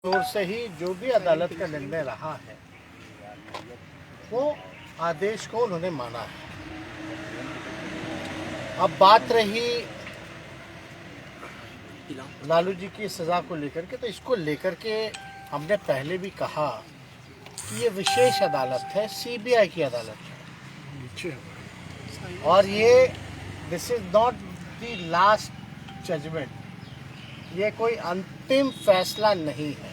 ओर से ही जो भी अदालत का निर्णय रहा है वो आदेश को उन्होंने माना है। अब बात रही लालू जी की सजा को लेकर के, तो इसको लेकर के हमने पहले भी कहा कि ये विशेष अदालत है, सीबीआई की अदालत है और ये this is not the last judgment, ये कोई अंतिम फैसला नहीं है।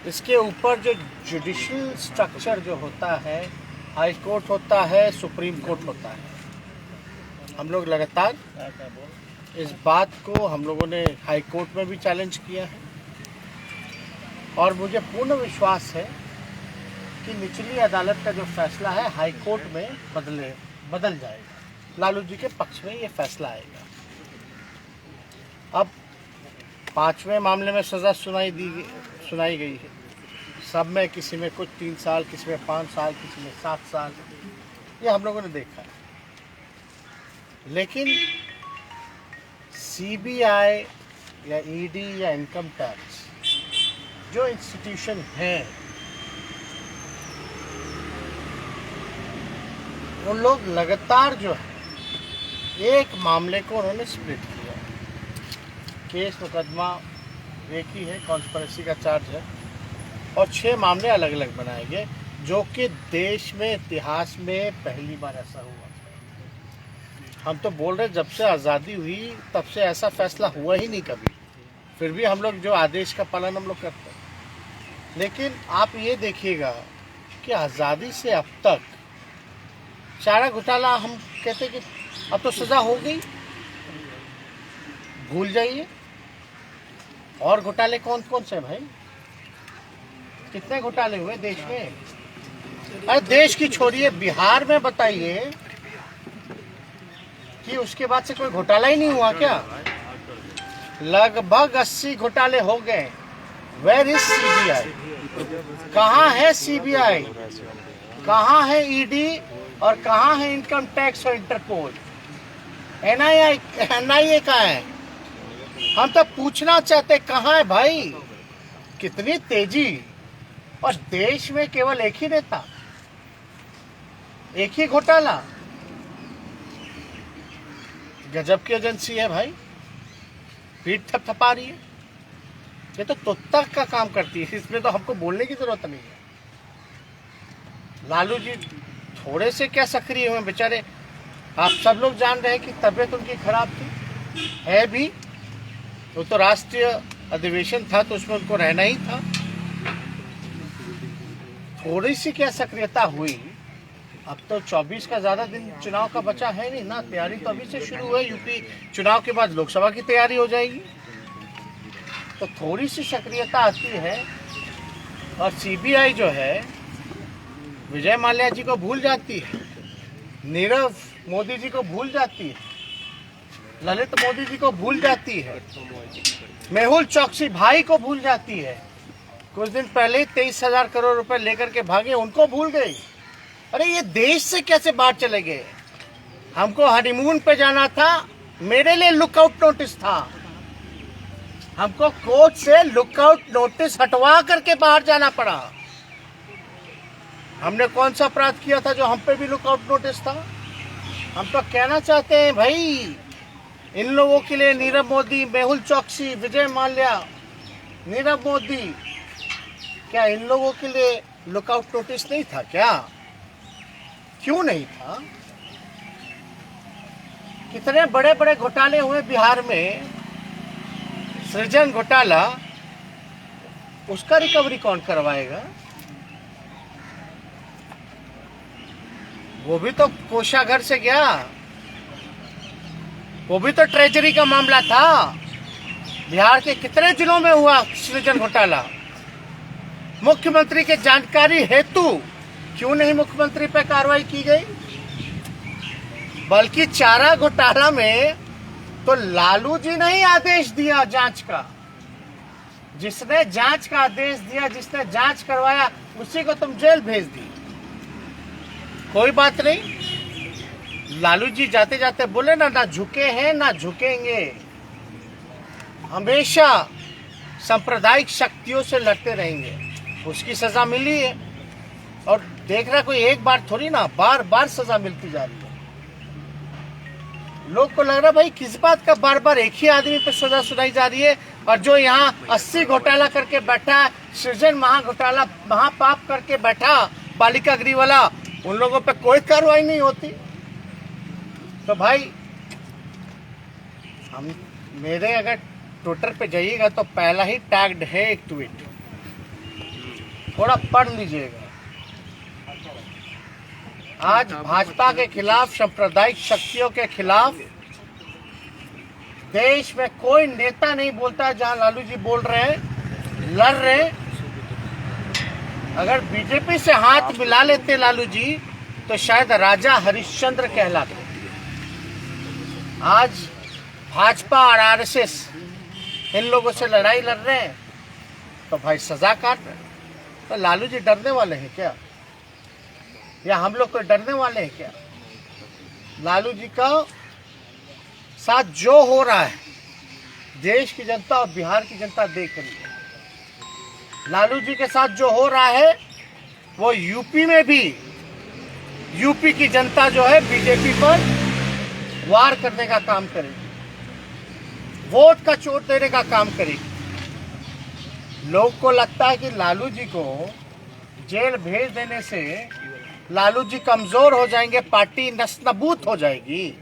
इसके ऊपर जो जुडिशियल स्ट्रक्चर जो होता है, हाई कोर्ट होता है, सुप्रीम कोर्ट होता है। हम लोग लगातार इस बात को हम लोगों ने हाई कोर्ट में भी चैलेंज किया है और मुझे पूर्ण विश्वास है कि निचली अदालत का जो फैसला है हाई कोर्ट में बदल जाएगा। लालू जी के पक्ष में ये फैसला आएगा। अब 5वें मामले में सज़ा सुनाई गई है। सब में किसी में कुछ 3 साल, किसी में 5 साल, किसी में 7 साल, ये हम लोगों ने देखा है। लेकिन सीबीआई या ईडी या इनकम टैक्स जो इंस्टीट्यूशन हैं, वो लोग लगातार जो है एक मामले को उन्होंने स्प्लिट किया। केस मुकदमा एक ही है, कॉन्स्पिरेसी का चार्ज है और 6 मामले अलग अलग बनाए गए, जो कि देश में इतिहास में पहली बार ऐसा हुआ। हम तो बोल रहे जब से आज़ादी हुई तब से ऐसा फैसला हुआ ही नहीं कभी। फिर भी हम लोग जो आदेश का पालन हम लोग करते हैं। लेकिन आप ये देखिएगा कि आज़ादी से अब तक चारा घोटाला, हम कहते हैं कि अब तो सज़ा हो गई, भूल जाइए। और घोटाले कौन कौन से भाई? कितने घोटाले हुए देश में? अरे देश की छोड़िए, बिहार में बताइए कि उसके बाद से कोई घोटाला ही नहीं हुआ क्या? लगभग 80 घोटाले हो गए। Where is CBI? कहाँ है सीबीआई? कहाँ है ईडी और कहाँ है इनकम टैक्स और इंटरपोल? एनआईए कहाँ है? हम तो पूछना चाहते कहाँ है भाई? कितनी तेजी! और देश में केवल एक ही नेता, एक ही घोटाला। गजब की एजेंसी है भाई, पीठ थपथपा रही है। ये तो तुत्ता का काम करती है, इसमें तो हमको बोलने की जरूरत नहीं है। लालू जी थोड़े से क्या सक्रिय हुए बेचारे। आप सब लोग जान रहे हैं कि तबीयत उनकी खराब थी, है भी। वो तो राष्ट्रीय अधिवेशन था तो उसमें उनको रहना ही था। थोड़ी सी क्या सक्रियता हुई। अब तो 24 का ज़्यादा दिन चुनाव का बचा है नहीं ना, तैयारी तो अभी से शुरू है। यूपी चुनाव के बाद लोकसभा की तैयारी हो जाएगी, तो थोड़ी सी सक्रियता आती है। और सीबीआई जो है विजय माल्या जी को भूल जाती है, नीरव मोदी जी को भूल जाती है, ललित मोदी जी को भूल जाती है, मेहुल चौकसी भाई को भूल जाती है। कुछ दिन पहले 23,000 करोड़ रुपए लेकर के भागे, उनको भूल गई। अरे ये देश से कैसे बाहर चले गए? हमको हनीमून पे जाना था, मेरे लिए लुकआउट नोटिस था। हमको कोर्ट से लुकआउट नोटिस हटवा करके बाहर जाना पड़ा। हमने कौन सा अपराध किया था जो हम पे भी लुकआउट नोटिस था? हम तो कहना चाहते हैं भाई, इन लोगों के लिए नीरव मोदी, मेहुल चौकसी, विजय माल्या, नीरव मोदी, क्या इन लोगों के लिए लुकआउट नोटिस नहीं था क्या? क्यों नहीं था? कितने बड़े बड़े घोटाले हुए बिहार में। सृजन घोटाला, उसका रिकवरी कौन करवाएगा? वो भी तो कोषागार से गया, वो भी तो ट्रेजरी का मामला था। बिहार के कितने जिलों में हुआ सृजन घोटाला? मुख्यमंत्री के जानकारी हेतु क्यों नहीं मुख्यमंत्री पर कार्रवाई की गई? बल्कि चारा घोटाला में तो लालू जी ने ही आदेश दिया जांच का। जिसने जांच का आदेश दिया, जिसने जांच करवाया, उसी को तुम जेल भेज दी। कोई बात नहीं, लालू जी जाते जाते बोले ना झुके हैं ना झुकेंगे। हमेशा सांप्रदायिक शक्तियों से लड़ते रहेंगे, उसकी सजा मिली है। और देख रहा कोई एक बार थोड़ी ना, बार बार सजा मिलती जा रही है। लोग को लग रहा भाई किस बात का बार बार एक ही आदमी पे सजा सुनाई जा रही है। और जो यहाँ 80 घोटाला करके बैठा, सृजन महाघोटाला महापाप करके बैठा बालिका गृह वाला, उन लोगों पे कोई कार्रवाई नहीं होती। तो भाई हम मेरे अगर ट्विटर पे जाइएगा तो पहला ही टैग्ड है एक ट्वीट, थोड़ा पढ़ लीजिएगा। आज भाजपा के खिलाफ, सांप्रदायिक शक्तियों के खिलाफ देश में कोई नेता नहीं बोलता जहां लालू जी बोल रहे हैं, लड़ रहे हैं। अगर बीजेपी से हाथ मिला लेते लालू जी तो शायद राजा हरिश्चंद्र कहलाते। आज भाजपा और आरएसएस इन लोगों से लड़ाई लड़ रहे हैं तो भाई सजा काट रहे हैं। तो लालू जी डरने वाले हैं क्या, या हम लोग को डरने वाले हैं क्या? लालू जी का साथ जो हो रहा है देश की जनता और बिहार की जनता देख रही है। लालू जी के साथ जो हो रहा है वो यूपी में भी, यूपी की जनता जो है बीजेपी पर वार करने का काम करेगी, वोट का चोट देने का काम करेगी। लोग को लगता है कि लालू जी को जेल भेज देने से लालू जी कमजोर हो जाएंगे, पार्टी नस्ताबूत हो जाएगी।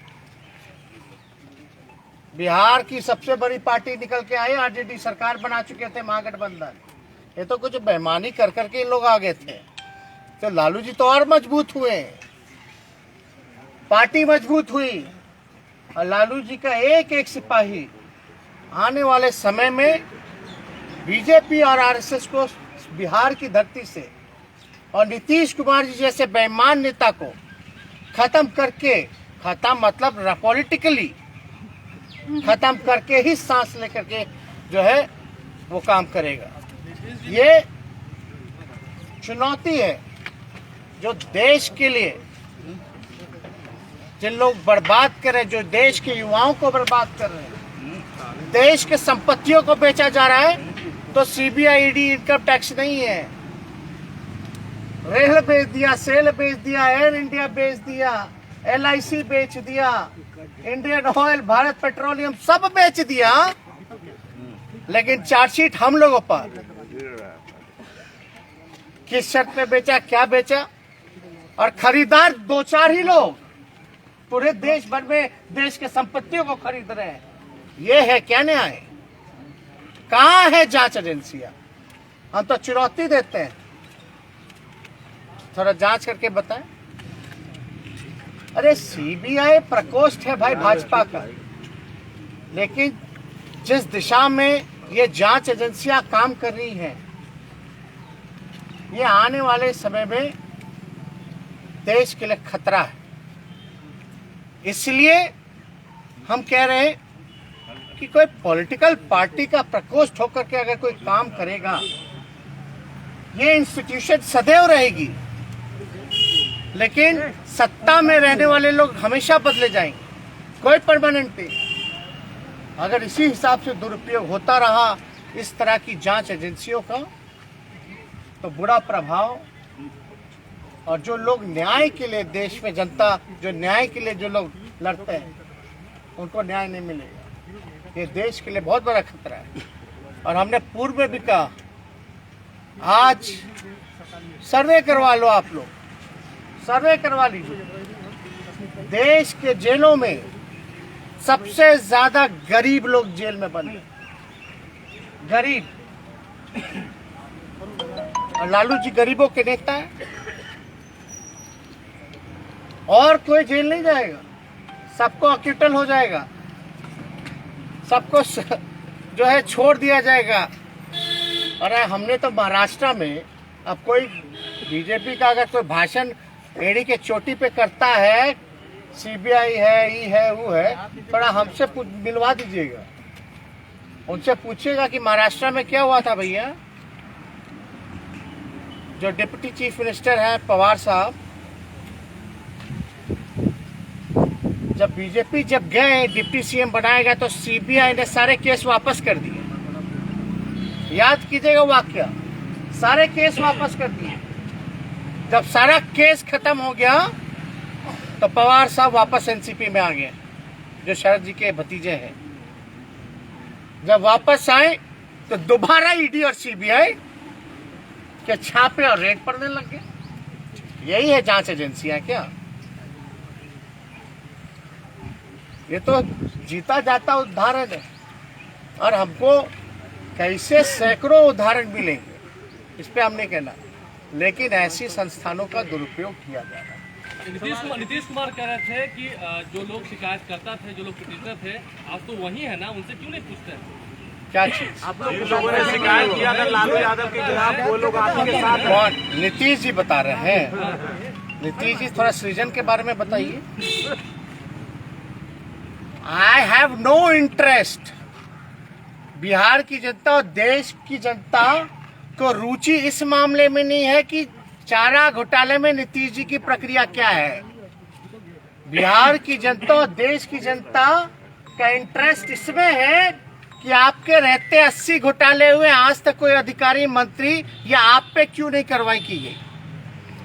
बिहार की सबसे बड़ी पार्टी निकल के आई, आरजेडी सरकार बना चुके थे महागठबंधन। ये तो कुछ बेईमानी कर करके इन लोग आ गए थे। तो लालू जी तो और मजबूत हुए, पार्टी मजबूत हुई। और लालू जी का एक एक सिपाही आने वाले समय में बीजेपी और आरएसएस को बिहार की धरती से और नीतीश कुमार जी जैसे बेईमान नेता को खत्म करके, खत्म मतलब पॉलिटिकली खत्म करके ही सांस लेकर के जो है वो काम करेगा। ये चुनौती है जो देश के लिए, जिन लोग बर्बाद कर रहे हैं, जो देश के युवाओं को बर्बाद कर रहे हैं, देश के संपत्तियों को बेचा जा रहा है। तो सीबीआई, ईडी, इनकम टैक्स नहीं है। रेल बेच दिया, सेल बेच दिया, एयर इंडिया बेच दिया, LIC बेच दिया, इंडियन ऑयल, भारत पेट्रोलियम सब बेच दिया, लेकिन चार्जशीट हम लोगों पर। किस शर्त पे बेचा, क्या बेचा? और खरीदार 2-4 ही लोग पूरे देश भर में देश के संपत्तियों को खरीद रहे हैं। ये है क्या न्याय? कहां है जांच एजेंसियां? हम तो चुनौती देते हैं, थोड़ा जांच करके बताएं। अरे सीबीआई प्रकोष्ठ है भाई भाजपा का, लेकिन जिस दिशा में ये जांच एजेंसियां काम कर रही हैं, ये आने वाले समय में देश के लिए खतरा है। इसलिए हम कह रहे हैं कि कोई पॉलिटिकल पार्टी का प्रकोष्ठ होकर के अगर कोई काम करेगा, ये इंस्टीट्यूशन सदैव रहेगी, लेकिन सत्ता में रहने वाले लोग हमेशा बदले जाएंगे, कोई परमानेंट नहीं। अगर इसी हिसाब से दुरुपयोग होता रहा इस तरह की जांच एजेंसियों का, तो बुरा प्रभाव, और जो लोग न्याय के लिए, देश में जनता जो न्याय के लिए जो लोग लड़ते हैं, उनको न्याय नहीं मिलेगा। ये देश के लिए बहुत बड़ा खतरा है। और हमने पूर्व में भी कहा, आज सर्वे करवा लो, आप लोग सर्वे करवा लीजिए। देश के जेलों में सबसे ज्यादा गरीब लोग जेल में बंद हैं, गरीब। और लालू जी गरीबों के नेता हैं। और कोई जेल नहीं जाएगा, सबको अक्यूटल हो जाएगा, सबको जो है छोड़ दिया जाएगा। अरे हमने तो महाराष्ट्र में, अब कोई बीजेपी का अगर कोई भाषण एड़ी के चोटी पे करता है, सीबीआई है, ई है, वो है, थोड़ा हमसे मिलवा दीजिएगा, उनसे पूछिएगा कि महाराष्ट्र में क्या हुआ था भैया। जो डिप्टी चीफ मिनिस्टर है पवार साहब, जब बीजेपी जब गए डिप्टी सीएम बनाया गया तो सीबीआई ने सारे केस वापस कर दिए। याद कीजिएगा वाक्य, सारे केस वापस कर दिए। जब सारा केस खत्म हो गया तो पवार साहब वापस एनसीपी में आ गए, जो शरद जी के भतीजे हैं। जब वापस आए तो दोबारा ईडी और सीबीआई के छापे और रेड पड़ने लग गए। यही है जांच एजेंसियां क्या? ये तो जीता जाता उदाहरण है, और हमको कैसे सैकड़ों उदाहरण मिलेंगे इस पे हम नहीं कहना, लेकिन ऐसी संस्थानों का दुरुपयोग किया जा रहा है। नीतीश कुमार कह रहे थे कि जो लोग शिकायत करता थे, जो लोग पिटीटर थे, आप तो वही है ना, उनसे क्यों नहीं पूछते हैं? क्या चीज? आप लोगों ने शिकायत किया था लालू यादव के खिलाफ, वो लोग आपके साथ हैं। कौन? नीतीश जी बता रहे हैं। नीतीश जी थोड़ा सृजन के बारे में बताइए। I have no interest. Bihar की जनता और देश की जनता को रुचि इस मामले में नहीं है कि चारा घोटाले में नीतीश जी की प्रक्रिया क्या है। बिहार की जनता और देश की जनता का इंटरेस्ट इसमें है कि आपके रहते 80 घोटाले हुए, आज तक कोई अधिकारी मंत्री या आप पे क्यों नहीं कार्रवाई की गई?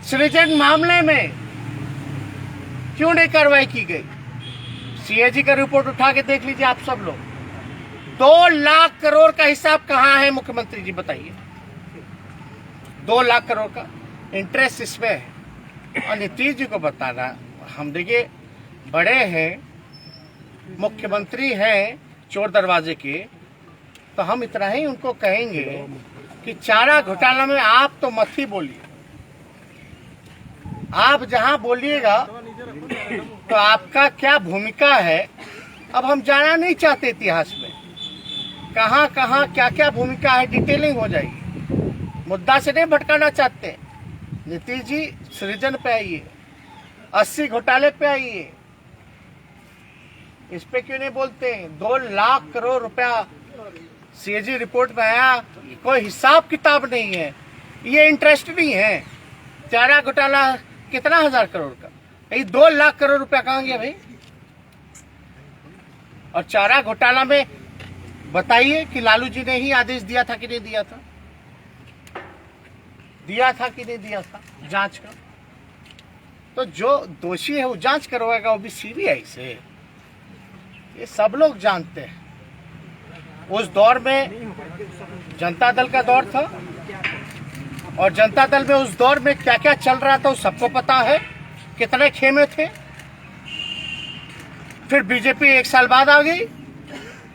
सृजन मामले में क्यों नहीं कार्रवाई की गई? सीएजी का रिपोर्ट उठा के देख लीजिए आप सब लोग। 2 लाख करोड़ का हिसाब कहाँ है मुख्यमंत्री जी बताइए? 2 लाख करोड़ का इंटरेस्ट इसमें है। और नीतीश जी को बताना, हम देखिए बड़े हैं, मुख्यमंत्री हैं चोर दरवाजे के, तो हम इतना ही उनको कहेंगे कि चारा घोटाला में आप तो मत ही बोलिए। आप जहां बोलिएगा तो आपका क्या भूमिका है, अब हम जाना नहीं चाहते इतिहास में कहां कहां क्या क्या भूमिका है, डिटेलिंग हो जाएगी। मुद्दा से नहीं भटकाना चाहते। नीतीश जी सृजन पे आइए, 80 घोटाले पे आइए, इस पे क्यों नहीं बोलते? 2 लाख करोड़ रुपया सीएजी रिपोर्ट में आया, कोई हिसाब किताब नहीं है, ये इंटरेस्ट नहीं है। चारा घोटाला कितना हजार करोड़ का, यही 2 लाख करोड़ रुपया कहाँ गया भाई? और चारा घोटाला में बताइए कि लालू जी ने ही आदेश दिया था कि नहीं दिया था? दिया था कि नहीं दिया था जांच का? तो जो दोषी है वो जांच करवाएगा, वो भी सीबीआई से। ये सब लोग जानते हैं। उस दौर में जनता दल का दौर था, और जनता दल में उस दौर में क्या क्या चल रहा था वो सबको पता है, कितने खेमे थे। फिर बीजेपी 1 साल बाद आ गई,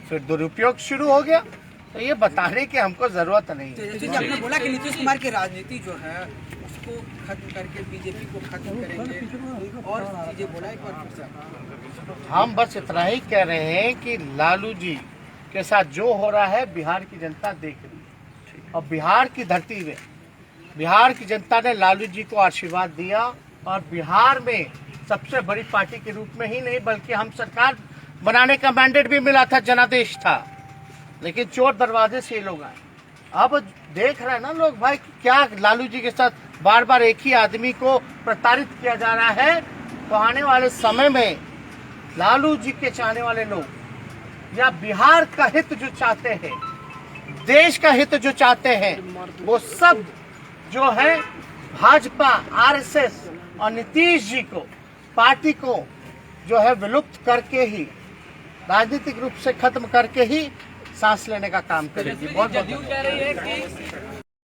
फिर दुरुपयोग शुरू हो गया। तो ये बताने की हमको जरूरत नहीं है। आपने बोला कि नीतीश कुमार की राजनीति जो है उसको खत्म करके बीजेपी को खत्म करेंगे, और चीजें बोला एक बार फिर से। हम बस इतना ही कह रहे हैं कि लालू जी के साथ जो हो रहा है बिहार की जनता देख रही है, और बिहार की धरती में बिहार की जनता ने लालू जी को आशीर्वाद दिया, और बिहार में सबसे बड़ी पार्टी के रूप में ही नहीं बल्कि हम सरकार बनाने का मैंडेट भी मिला था, जनादेश था, लेकिन चोर दरवाजे से ये लोग आए। अब देख रहे हैं ना लोग भाई क्या लालू जी के साथ बार बार एक ही आदमी को प्रताड़ित किया जा रहा है। तो आने वाले समय में लालू जी के चाहने वाले लोग या बिहार का हित जो चाहते हैं, देश का हित जो चाहते हैं, वो सब जो है भाजपा, आरएसएस और नीतीश जी को, पार्टी को जो है विलुप्त करके ही, राजनीतिक रूप से खत्म करके ही सांस लेने का काम करेगी। बहुत जदयू कह रही है कि